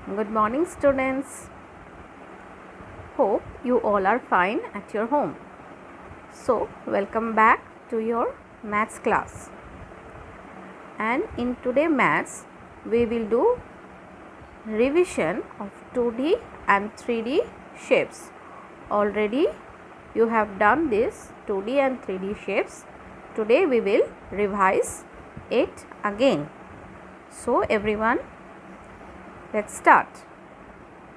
Good morning, students. Hope you all are fine at your home. So, welcome back to your maths class. And in today maths, we will do revision of 2D and 3D shapes. Already you have done this 2D and 3D shapes. Today we will revise it again. So, everyone, let's start.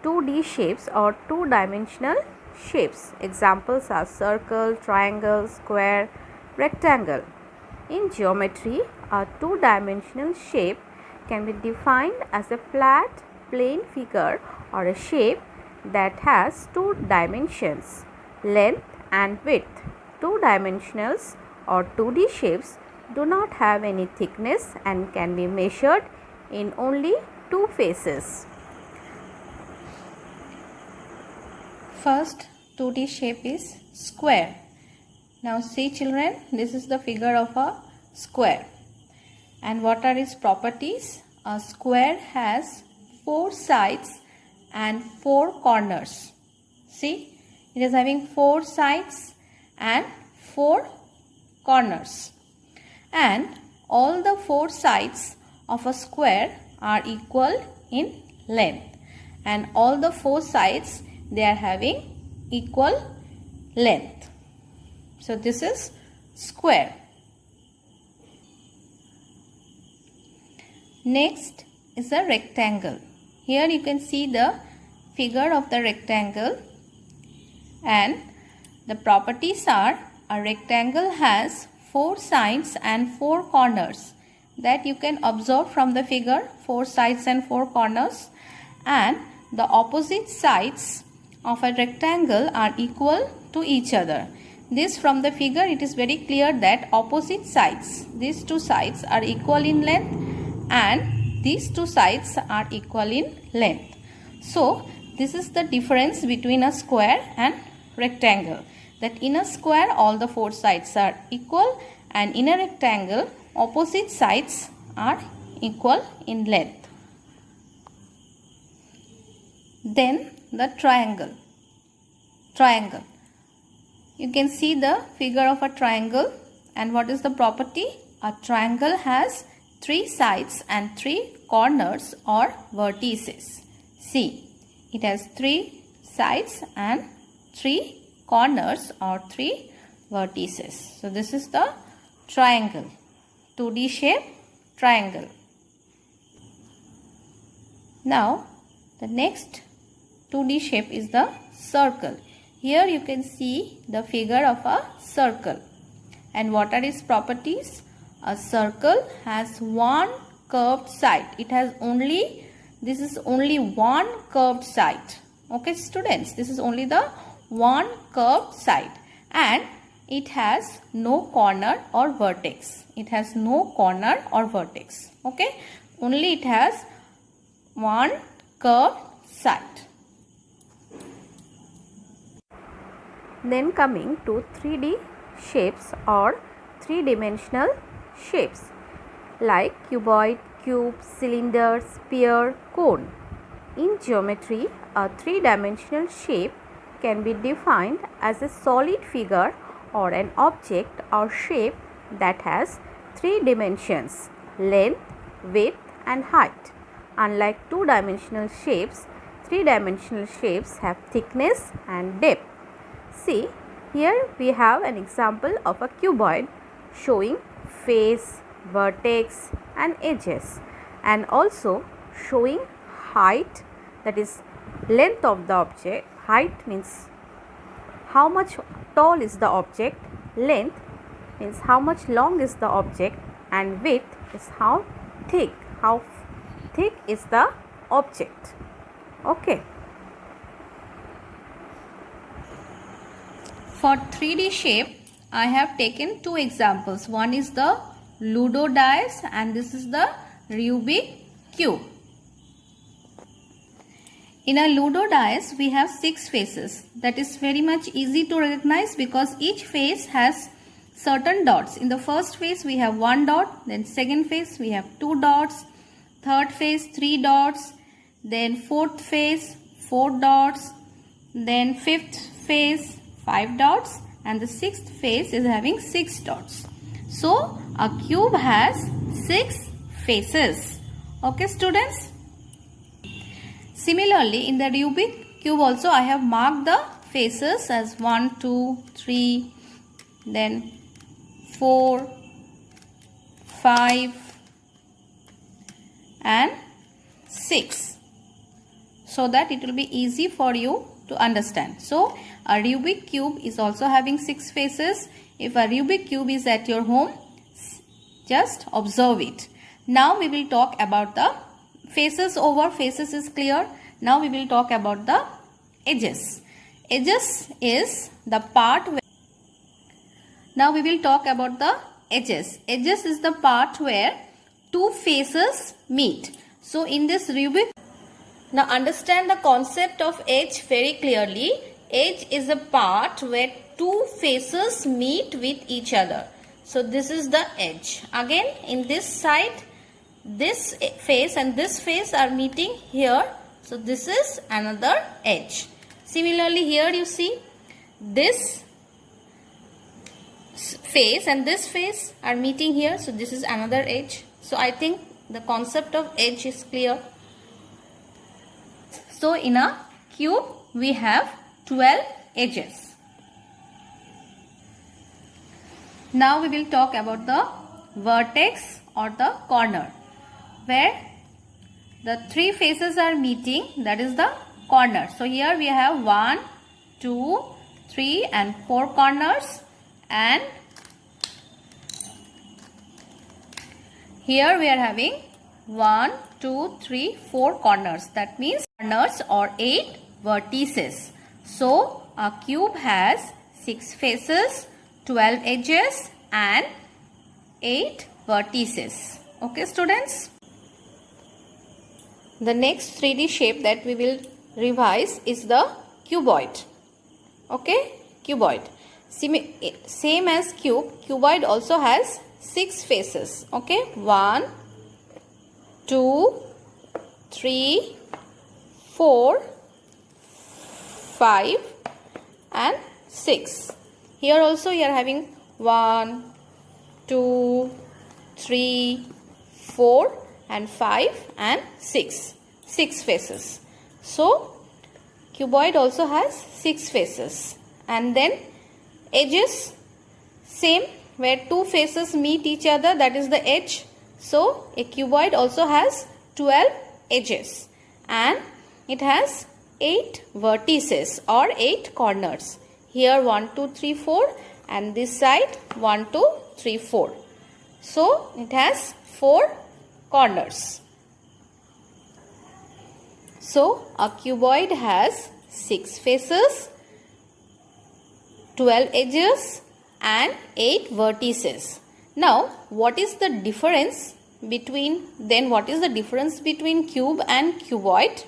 2D shapes or two-dimensional shapes. Examples are circle, triangle, square, rectangle. In geometry, a two-dimensional shape can be defined as a flat, plane figure or a shape that has two dimensions, length and width. Two-dimensionals or 2D shapes do not have any thickness and can be measured in only two faces. First 2D shape is square. Now see children, this is the figure of a square. And what are its properties? A square has four sides and four corners. See, it is having four sides and four corners. And all the four sides of a square are equal in length. And all the four sides, they are having equal length. So this is square. Next is a rectangle. Here you can see the figure of the rectangle, and the properties are a rectangle has four sides and four corners. That you can observe from the figure, four sides and four corners, and the opposite sides of a rectangle are equal to each other. This from the figure it is very clear that opposite sides, these two sides are equal in length and these two sides are equal in length. So this is the difference between a square and rectangle, that in a square all the four sides are equal and in a rectangle opposite sides are equal in length. Then the triangle. You can see the figure of a triangle, and what is the property? A triangle has three sides and three corners or vertices. See, it has three sides and three corners or three vertices. So this is the triangle. 2D shape, triangle. Now the next 2D shape is the circle. Here you can see the figure of a circle. And what are its properties? A circle has one curved side. It has only, this is only one curved side. Okay students, this is only the one curved side. And it has no corner or vertex. It has no corner or vertex. Okay, only it has one curved side. Then coming to 3D shapes or three-dimensional shapes like cuboid, cube, cylinder, sphere, cone. In geometry, a three-dimensional shape can be defined as a solid figure or an object or shape that has three dimensions, length, width and height. Unlike two-dimensional shapes, three-dimensional shapes have thickness and depth. See, here we have an example of a cuboid showing face, vertex and edges, and also showing height, that is length of the object. Height means how much tall is the object, length means how much long is the object, and width is how thick is the object. Okay. For 3D shape, I have taken two examples. One is the Ludo dice and this is the Rubik cube. In a Ludo dice, we have 6 faces. That is very much easy to recognize because each face has certain dots. In the first face, we have 1 dot. Then second face, we have 2 dots. Third face, 3 dots. then fourth face 4 dots, then fifth face 5 dots, and the sixth face is having 6 dots. So a cube has 6 faces. Okay students. Similarly, in the Rubik cube also I have marked the faces as 1, 2, 3, then 4, 5 and 6, so that it will be easy for you to understand. So a Rubik cube is also having 6 faces. If a Rubik cube is at your home, just observe it. Now we will talk about the faces. Over faces is clear. Now we will talk about the edges. Edges is the part where now we will talk about the edges. Edges is the part where two faces meet. So in this Rubik, now understand the concept of edge very clearly. Edge is a part where two faces meet with each other. So this is the edge. Again, in this side, this face and this face are meeting here. So this is another edge. Similarly, here you see this face and this face are meeting here. So this is another edge. So I think the concept of edge is clear. So in a cube we have 12 edges. Now we will talk about the vertex or the corner, where the three faces are meeting, that is the corner. So here we have 1, 2, 3 and 4 corners, and here we are having 1, 2, 3, 4 corners. That means corners or 8 vertices. So a cube has 6 faces, 12 edges and 8 vertices. Okay students. The next 3D shape that we will revise is the cuboid. Okay, cuboid. Same as cube, cuboid also has 6 faces. Okay, 1, 2, 3, 4, 5 and 6. Here also you are having 1, 2, 3, 4 and 5 and 6. 6 faces. So cuboid also has 6 faces. And then edges, same, where two faces meet each other, that is the edge. So a cuboid also has 12 edges and it has 8 vertices or 8 corners. Here 1, 2, 3, 4 and this side 1, 2, 3, 4. So it has 4 corners. So a cuboid has 6 faces, 12 edges and 8 vertices. Now what is the difference between cube and cuboid?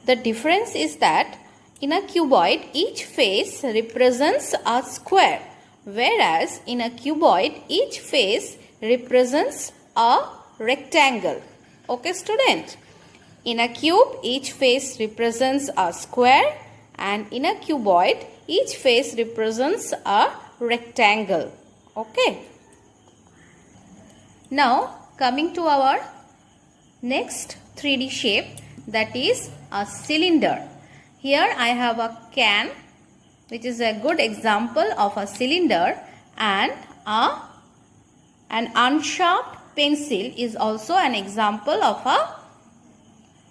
The difference is that in a cuboid each face represents a square, whereas in a cuboid each face represents a rectangle. Okay student? In a cube each face represents a square and in a cuboid each face represents a rectangle. Okay. Now coming to our next 3D shape, that is a cylinder. Here I have a can, which is a good example of a cylinder, and an unsharpened pencil is also an example of a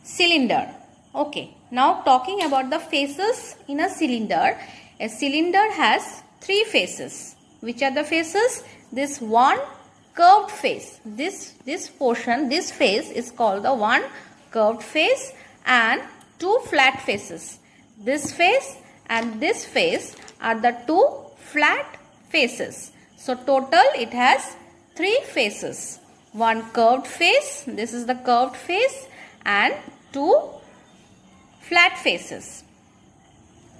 cylinder. Okay, now talking about the faces in a cylinder has 3 faces. Which are the faces? This one curved face, this portion, this face is called the one curved face, and 2 flat faces. This face and this face are the 2 flat faces. So total it has 3 faces. One curved face, this is the curved face, and 2 flat faces.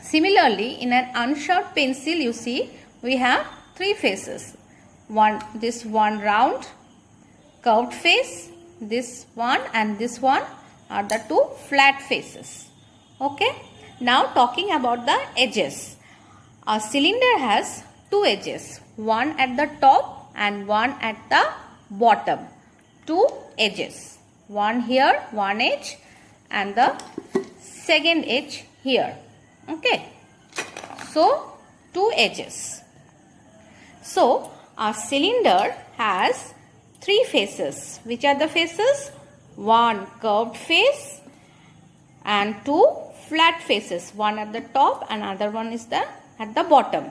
Similarly, in an unsharpened pencil you see we have 3 faces. This one round curved face, this one and this one are the two flat faces. Okay. Now talking about the edges. A cylinder has two edges, one at the top and one at the bottom. Two edges, one here, one edge, and the second edge here. Okay. So two edges. So a cylinder has three faces. Which are the faces? One curved face and two flat faces. One at the top and another one is at the bottom.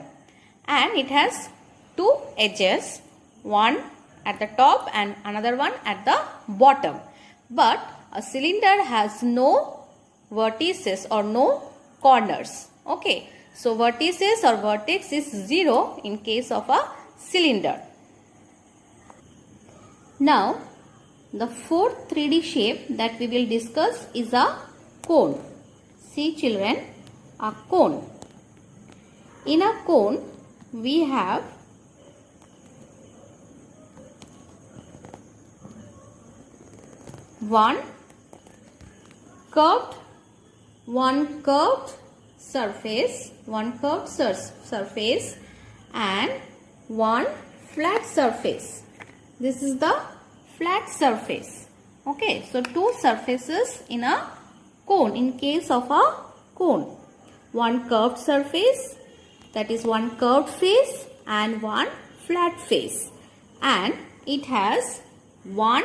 And it has two edges. One at the top and another one at the bottom. But a cylinder has no vertices or no corners. Okay. So vertices or vertex is 0 in case of a cylinder. Now the fourth 3D shape that we will discuss is a cone. See children, a cone. In a cone we have one curved surface and one flat surface. This is the flat surface. Okay, so two surfaces in a cone in case of a cone. One curved surface, that is one curved face, and one flat face, and it has one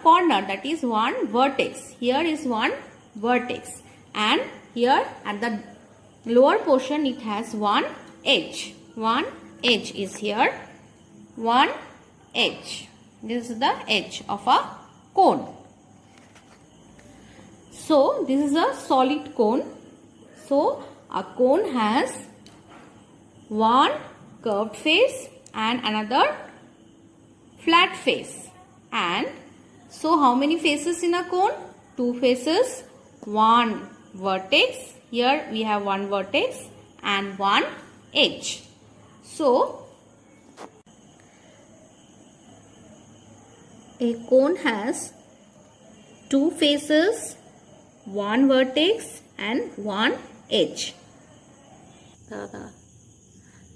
corner, that is one vertex. Here is one vertex, and here at the lower portion it has one edge. One edge is here. One edge. This is the edge of a cone. So this is a solid cone. So a cone has one curved face and another flat face. And so how many faces in a cone? Two faces, one vertex. Here we have one vertex and one edge. So a cone has two faces, one vertex and one edge.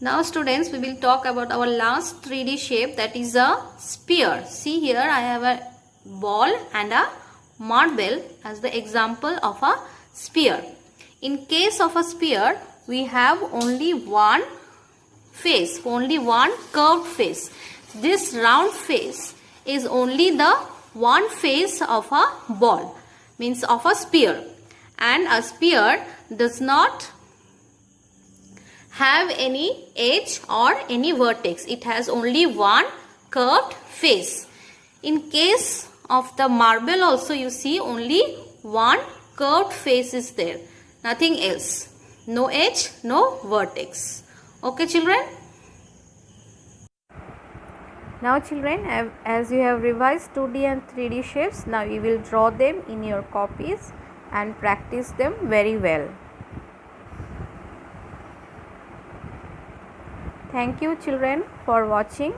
Now students, we will talk about our last 3D shape, that is a sphere. See here I have a ball and a marble as the example of a sphere. In case of a sphere, we have only one face, only one curved face. This round face is only the one face of a ball, means of a sphere. And a sphere does not have any edge or any vertex. It has only one curved face. In case of the marble also, you see only one curved face is there. Nothing else. No edge, no vertex. Okay children? Now children, as you have revised 2D and 3D shapes, now you will draw them in your copies and practice them very well. Thank you children for watching.